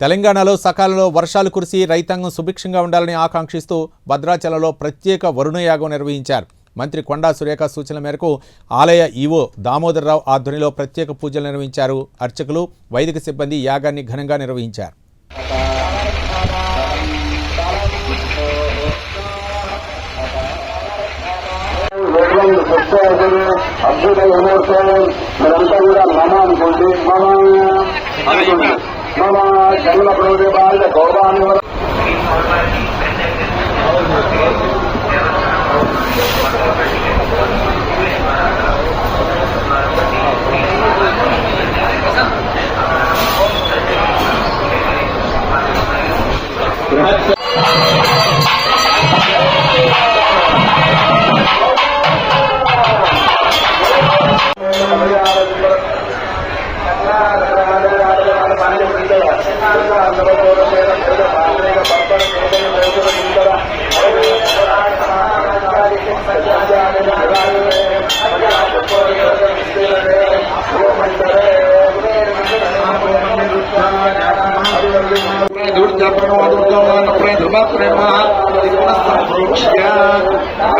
తెలంగాణలో సకాలంలో వర్షాలు కురిసి రైతాంగం సుభిక్షంగా ఉండాలని ఆకాంక్షిస్తూ భద్రాచలంలో ప్రత్యేక వరుణయాగం నిర్వహించారు. మంత్రి కొండా సురేఖ సూచనల మేరకు ఆలయ ఈవో దామోదరరావు ఆధ్వర్యంలో ప్రత్యేక పూజలు నిర్వహించారు. అర్చకులు, వైదిక సిబ్బంది యాగాన్ని ఘనంగా నిర్వహించారు. అద్భుత మీరంతా కూడా మమ అనుకోండి. మమ జన్మ ప్రవృత్తి బాధ్యత గౌరవాన్ని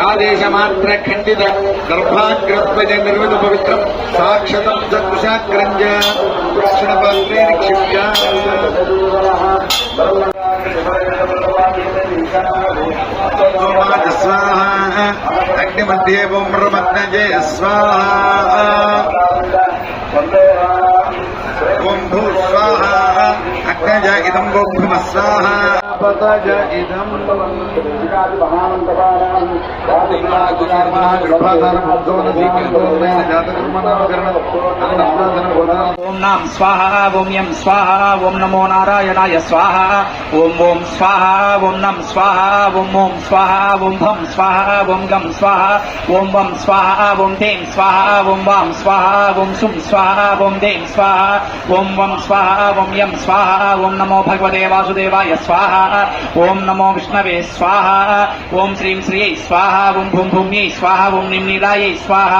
ఆదేశమాత్ర ఖండిత గర్భాగ్రత్వజ నిర్మిత పవిత్రం సాక్షతం సదృశాగ్రంజ దక్షిణ పాత్రే నిక్షిప్య స్వాహ అగ్నిమధ్యే బ్రహ్మజ్ఞజే స్వాహ ఓం భూ స్వాహ అగ్నజ ఇదం గోభ్రమ స్వాహ పతజ ఇదం ఓం నాం స్వాహ ఓం యం స్వాహ ఓం నమో నారాయణాయ స్వాహ ఓం ఓం స్వాహ ఓం నం స్వాహ ఓం ఓం స్వాహ ఓం భం స్వాహ ఓం గం స్వాహ ఓం వం స్వాహ ఓం దేం స్వాహ ఓం వాం స్వాహ ఓం సుం స్వాహ ఓం దేం స్వాహ ఓం వం స్వాహ ఓం యం స్వాహ ఓం నమో భగవతే వాసుదేవాయ స్వాహ ఓం నమో విష్ణవే స్వాహ ఓం శ్రీం శ్రీయై స్వాహ ఓం భూం భూమ్యై స్వాహ ఓం నిం నీలాయై స్వాహ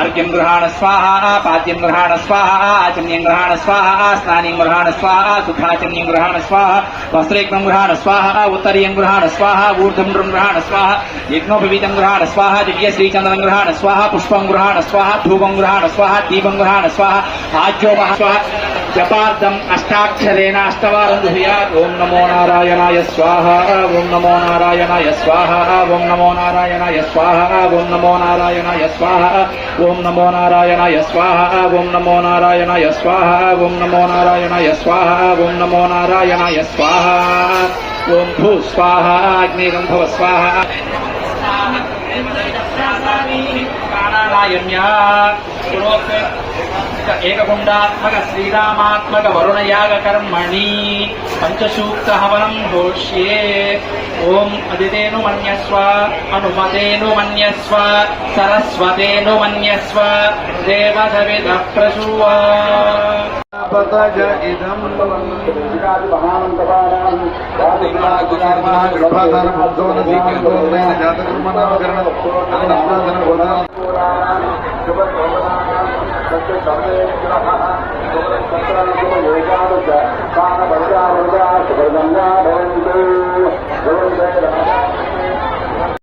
అర్ఘ్యం గృహాణ స్వాహ పాద్యం గృహాణ స్వాహ ఆచమ్యం గృహాణ స్వాహ స్నానం గృహాణ స్వాహ సుఖాచమ్యం గృహాణ స్వాహ వస్త్రేగ్నం గృహాణ స్వాహ ఉత్తరీయం గృహాణ స్వాహ ఊర్ధ్వం గృహాణ స్వాహ యజ్ఞోపవీతం గృహాణ స్వాహ దివ్య శ్రీచంద్రం గృహాణ స్వాహ పుష్పం గృహాణ స్వాహ ధూపం గృహాణ స్వాహ దీపం గృహాణ స్వాహ ఆజ్యోపహ స్వాహ జపార్థం అష్టాక్షరేణ అష్టవారం దుహ్యాత్. ఓం నమో నారాయణాయ స్వాహ ఓం నమో నారాయణాయ స్వాహ ఓం నమో నారాయణాయ స్వాహ ఓం నమో నారాయణాయ స్వాహ ఓం నమో నారాయణాయ స్వాహ ఓం నమో నారాయణాయ స్వాహ ఓం నమో నారాయణాయ స్వాహ ఓం నమో నారాయణాయ స్వాహ ఓం భూ స్వాహ అగ్నిరం భవ స్వాహ ఏకగుండాత్మక శ్రీరామాత్మక వరుణయాగ కర్మణి పంచసూక్త హవనం ఘోష్యే. ఓం అదితేను మన్యస్వ అనుమతేను మన్యస్వ సరస్వతేను మన్యస్వ దేవసవిత ప్రసూవ పతజ ఇదం ఏకాదశ